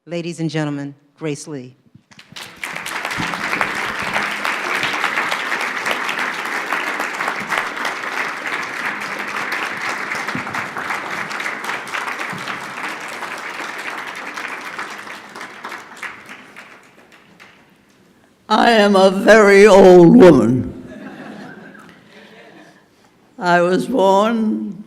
Ladies and gentlemen, Grace Lee. I am a very old woman. I was born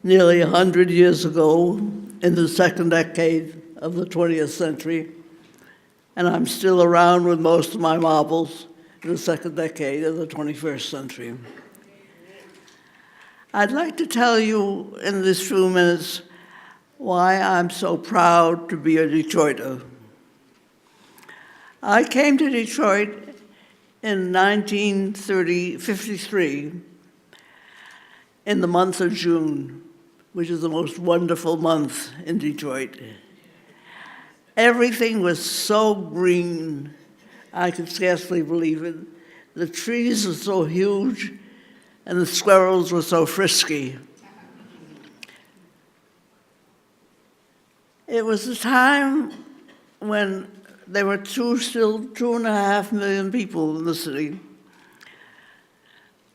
nearly 100 years ago in the second decade of the 20th century, and I'm still around with most of my marbles in the second decade of the 21st century. I'd like to tell you in these few minutes why I'm so proud to be a Detroiter. I came to Detroit in 1953 in the month of June, which is the most wonderful month in Detroit. Everything was so green, I could scarcely believe it. The trees were so huge, and the squirrels were so frisky. It was a time when there were still 2.5 million people in the city.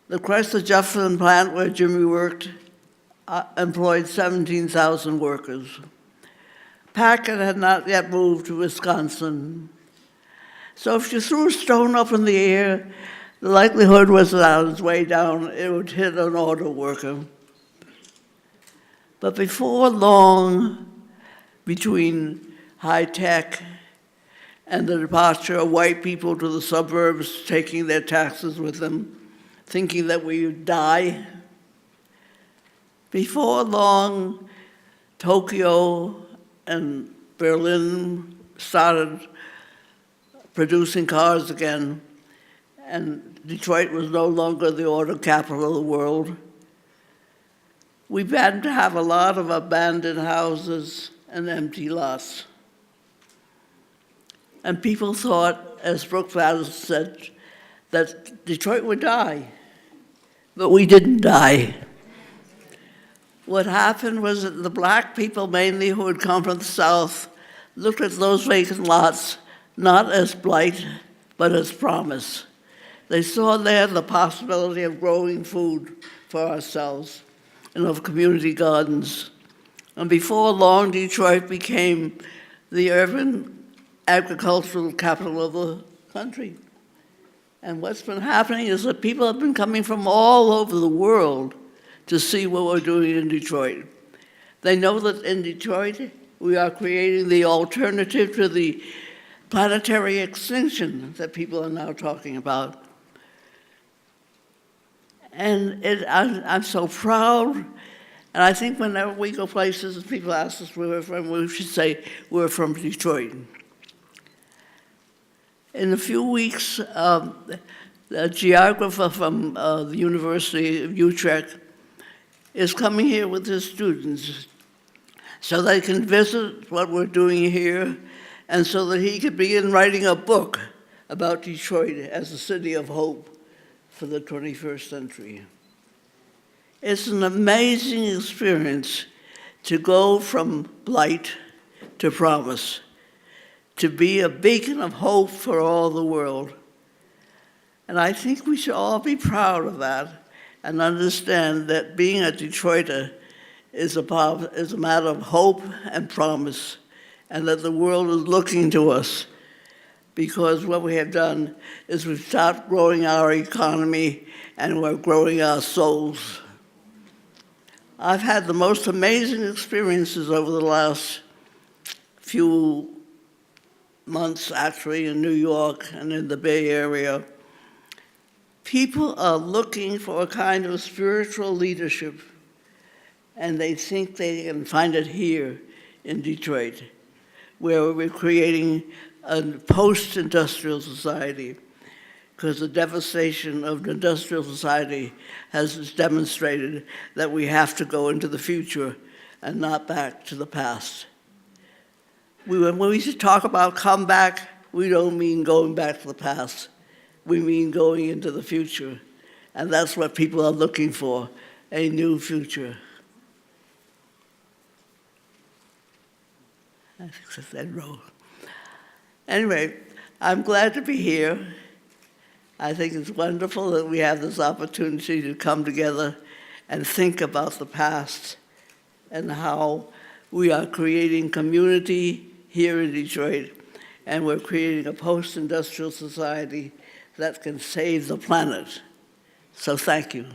The Chrysler Jefferson plant where Jimmy worked employed 17,000 workers. Packard had not yet moved to Wisconsin. So if you threw a stone up in the air, the likelihood was that on its way down, it would hit an auto worker. But before long, between high tech and the departure of white people to the suburbs, taking their taxes with them, thinking that we would die. Before long, Tokyo and Berlin started producing cars again, and Detroit was no longer the auto capital of the world. We began to have a lot of abandoned houses and empty lots. And people thought, as Brooks Adams said, that Detroit would die. But we didn't die. What happened was that the black people, mainly who had come from the South, looked at those vacant lots not as blight, but as promise. They saw there the possibility of growing food for ourselves and of community gardens. And before long, Detroit became the urban agricultural capital of the country. And what's been happening is that people have been coming from all over the world to see what we're doing in Detroit. They know that in Detroit, we are creating the alternative to the planetary extinction that people are now talking about. And I'm so proud. And I think whenever we go places and people ask us where we're from, we should say we're from Detroit. In a few weeks, a geographer from the University of Utrecht is coming here with his students so they can visit what we're doing here and so that he could begin writing a book about Detroit as a city of hope for the 21st century. It's an amazing experience to go from blight to promise, to be a beacon of hope for all the world. And I think we should all be proud of that and understand that being a Detroiter is a matter of hope and promise, and that the world is looking to us, because what we have done is we've stopped growing our economy and we're growing our souls. I've had the most amazing experiences over the last few months, actually, in New York and in the Bay Area. People are looking for a kind of spiritual leadership, and they think they can find it here in Detroit, where we're creating a post-industrial society, because the devastation of the industrial society has demonstrated that we have to go into the future and not back to the past. When we talk about comeback, we don't mean going back to the past. We mean going into the future. And that's what people are looking for, a new future. I think it's that road. Anyway, I'm glad to be here. I think it's wonderful that we have this opportunity to come together and think about the past and how we are creating community here in Detroit, and we're creating a post-industrial society that can save the planet. So thank you.